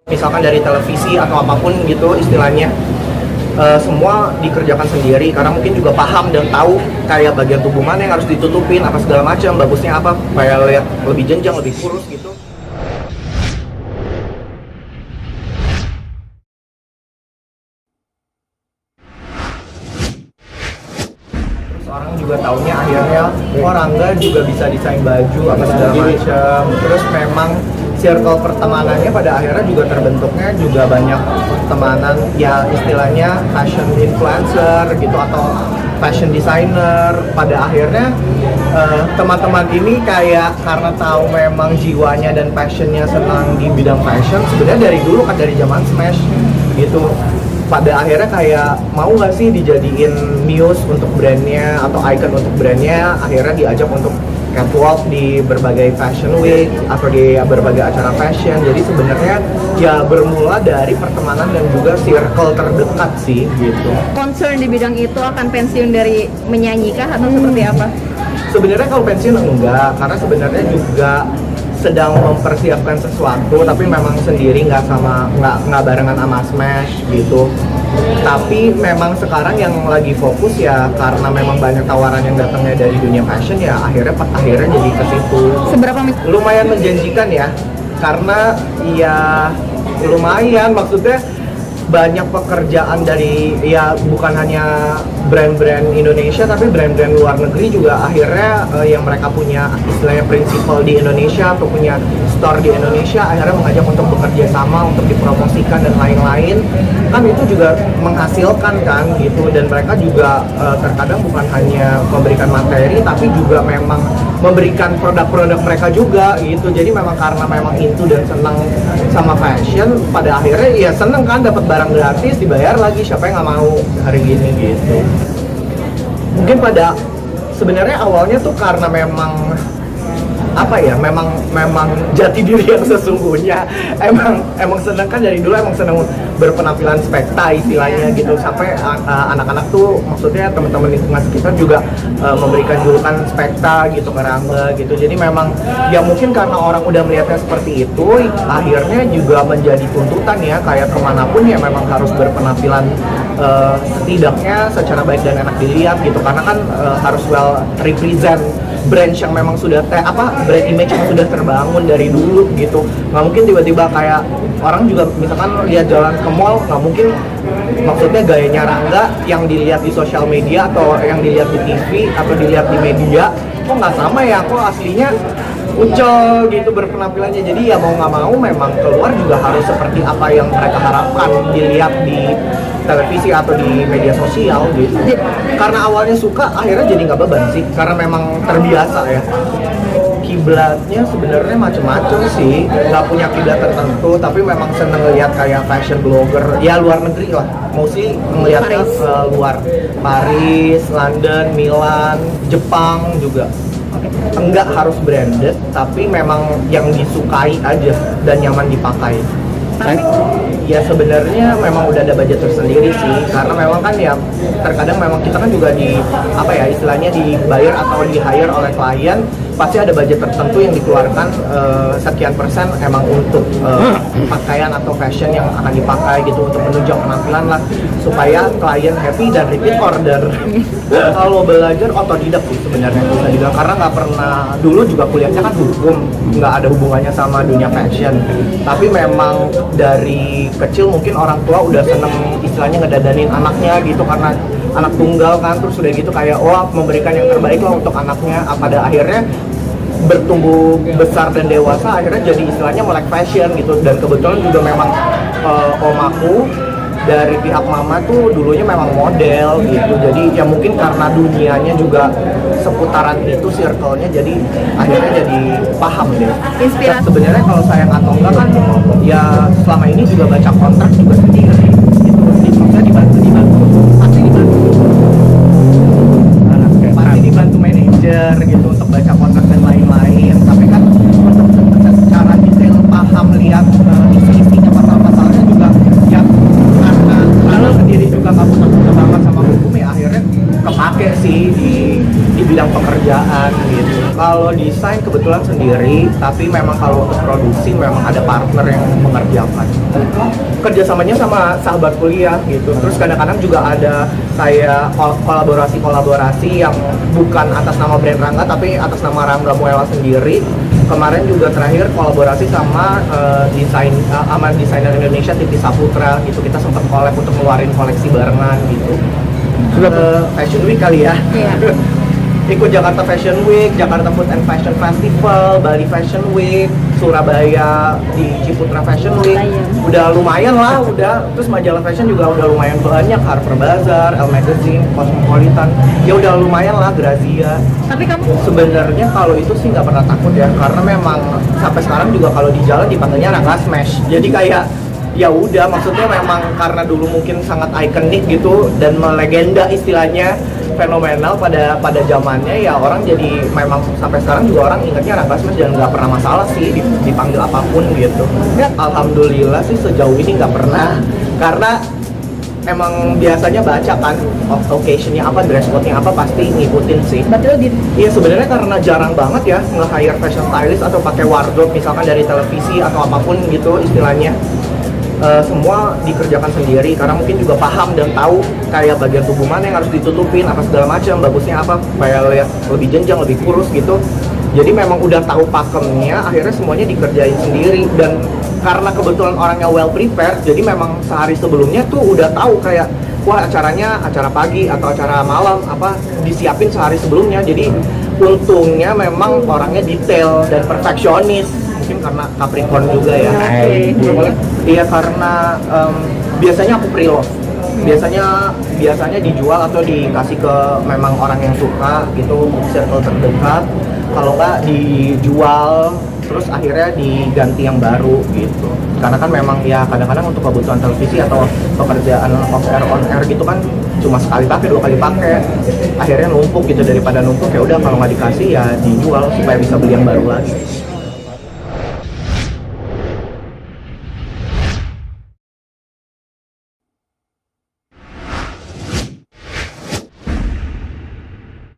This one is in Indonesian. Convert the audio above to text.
Misalkan dari televisi atau apapun gitu istilahnya, semua dikerjakan sendiri karena mungkin juga paham dan tahu kayak bagian tubuh mana yang harus ditutupin apa segala macam, bagusnya apa supaya lihat lebih jenjang, lebih kurus gitu. Terus orang juga taunya akhirnya Rangga juga bisa desain baju apa segala macam. Terus memang circle pertemanannya pada akhirnya juga terbentuknya juga banyak pertemanan ya istilahnya fashion influencer gitu atau fashion designer. Pada akhirnya teman-teman ini kayak karena tahu memang jiwanya dan passionnya senang di bidang fashion sebenarnya dari dulu kan dari zaman Smash gitu. Pada akhirnya kayak mau nggak sih dijadiin muse untuk brandnya atau icon untuk brandnya, akhirnya diajak untuk catwalk di berbagai fashion week atau di berbagai acara fashion. Jadi sebenarnya ya bermula dari pertemanan dan juga circle terdekat sih gitu. Concern di bidang itu akan pensiun dari menyanyi kah atau seperti apa? Sebenarnya kalau pensiun enggak, karena sebenarnya juga sedang mempersiapkan sesuatu tapi memang sendiri nggak barengan sama Smash gitu. Tapi memang sekarang yang lagi fokus ya karena memang banyak tawaran yang datangnya dari dunia fashion ya akhirnya jadi ke situ. Seberapa Lumayan menjanjikan ya, karena ya lumayan maksudnya banyak pekerjaan dari ya bukan hanya brand-brand Indonesia tapi brand-brand luar negeri juga akhirnya yang mereka punya istilahnya prinsipal di Indonesia atau punya store di Indonesia akhirnya mengajak untuk bekerja sama untuk dipromosikan dan lain-lain, kan itu juga menghasilkan kan gitu. Dan mereka juga terkadang bukan hanya memberikan materi tapi juga memang memberikan produk-produk mereka juga gitu. Jadi memang karena memang into dan senang sama fashion pada akhirnya ya seneng kan dapat barang gratis dibayar lagi, siapa yang nggak mau hari gini gitu. Mungkin pada sebenarnya awalnya tuh karena memang apa ya, memang jati diri yang sesungguhnya emang seneng kan dari dulu, emang seneng berpenampilan spekta istilahnya gitu. Sampai anak-anak tuh maksudnya teman-teman lingkungan sekitar juga memberikan julukan spekta gitu ke Rangga gitu. Jadi memang ya mungkin karena orang udah melihatnya seperti itu akhirnya juga menjadi tuntutan ya kayak kemanapun ya memang harus berpenampilan setidaknya secara baik dan enak dilihat gitu, karena kan harus well represent brand yang memang sudah brand image yang sudah terbangun dari dulu gitu. Nggak mungkin tiba-tiba kayak orang juga misalkan lihat jalan ke mall, nggak mungkin maksudnya gayanya Rangga yang dilihat di sosial media atau yang dilihat di TV atau dilihat di media kok nggak sama ya, kok aslinya ucol gitu berpenampilannya. Jadi ya mau nggak mau memang keluar juga harus seperti apa yang mereka harapkan dilihat di televisi atau di media sosial gitu. Karena awalnya suka akhirnya jadi nggak beban sih karena memang terbiasa ya. Kiblatnya sebenarnya macam-macam sih, nggak punya kiblat tertentu tapi memang seneng lihat kayak fashion blogger ya luar negeri lah, mostly ngelihatnya luar Paris, London, Milan, Jepang juga. Enggak harus branded tapi memang yang disukai aja dan nyaman dipakai. Ya sebenarnya memang udah ada budget tersendiri sih, karena memang kan ya terkadang memang kita kan juga istilahnya dibayar atau di hire oleh klien, pasti ada budget tertentu yang dikeluarkan sekian persen emang untuk pakaian atau fashion yang akan dipakai gitu untuk menunjang penampilan lah supaya klien happy dan repeat order. Kalau belajar otodidak sih sebenarnya bisa dibilang, karena nggak pernah, dulu juga kuliahnya kan hukum, nggak ada hubungannya sama dunia fashion, tapi memang dari kecil mungkin orang tua udah seneng istilahnya ngedadanin anaknya gitu karena anak tunggal kan, terus udah gitu kayak memberikan yang terbaik lah untuk anaknya. Pada akhirnya bertumbuh besar dan dewasa akhirnya jadi istilahnya melek fashion gitu. Dan kebetulan juga memang om aku dari pihak mama tuh dulunya memang model gitu, jadi ya mungkin karena dunianya juga seputaran itu circle-nya, jadi akhirnya jadi paham deh. Inspirasi. Sebenarnya kalau sayang atau enggak kan ya selama ini juga baca kontrak juga sendiri gitu, maksudnya dibantu pasti dibantu manajer gitu untuk baca kontrak dan lain-lain. Tapi kan untuk secara detail paham lihat isi-isinya pasal-pasalnya juga ya karena kalau sendiri juga nggak punya banget sama hukum ya akhirnya kepake sih di bidang pekerjaan gitu. Kalau desain kebetulan sendiri, tapi memang kalau untuk produksi memang ada partner yang mengerjakan. Kerjasamanya sama sahabat kuliah gitu. Terus kadang-kadang juga ada kayak kolaborasi yang bukan atas nama brand Rangga, tapi atas nama Rangga Muela sendiri. Kemarin juga terakhir kolaborasi sama desainer Indonesia Titi Saputra gitu. Kita sempat collab untuk ngeluarin koleksi barengan gitu. Fashion Week kali ya. Iya. Ikut Jakarta Fashion Week, Jakarta Food and Fashion Festival, Bali Fashion Week, Surabaya di Ciputra Fashion Week. Udah lumayan lah, udah. Terus majalah fashion juga udah lumayan banyak, Harper Bazaar, Elle Magazine, Cosmopolitan. Ya udah lumayan lah, Grazia. Tapi kamu Sebenarnya kalau itu sih nggak pernah takut ya, karena memang sampai sekarang juga kalau di jalan dipanggilnya Rangga Smash. Jadi kayak ya udah, maksudnya memang karena dulu mungkin sangat ikonik gitu dan melegenda istilahnya, fenomenal pada zamannya, ya orang jadi memang sampai sekarang juga orang ingatnya Rangga Smash dan nggak pernah masalah sih dipanggil apapun gitu. Alhamdulillah sih sejauh ini nggak pernah, karena emang biasanya baca kan occasionnya apa, dress code-nya apa, pasti ngikutin sih. berarti lo Iya sebenarnya karena jarang banget ya nge-hire fashion stylist atau pakai wardrobe misalkan dari televisi atau apapun gitu istilahnya. Semua dikerjakan sendiri karena mungkin juga paham dan tahu kayak bagian tubuh mana yang harus ditutupin apa segala macam, bagusnya apa supaya lihat lebih jenjang, lebih kurus gitu. Jadi memang udah tahu pakemnya, akhirnya semuanya dikerjain sendiri. Dan karena kebetulan orangnya well prepared, jadi memang sehari sebelumnya tuh udah tahu kayak wah acaranya acara pagi atau acara malam apa, disiapin sehari sebelumnya. Jadi untungnya memang orangnya detail dan perfeksionis, mungkin karena Capricorn juga ya. Iya karena biasanya aku pre-love, biasanya dijual atau dikasih ke memang orang yang suka gitu, circle terdekat. Kalau nggak dijual terus akhirnya diganti yang baru gitu. Karena kan memang ya kadang-kadang untuk kebutuhan televisi atau pekerjaan on air gitu kan cuma sekali pakai, 2 kali pakai, akhirnya numpuk gitu. Daripada numpuk ya udah kalau nggak dikasih ya dijual supaya bisa beli yang baru lagi.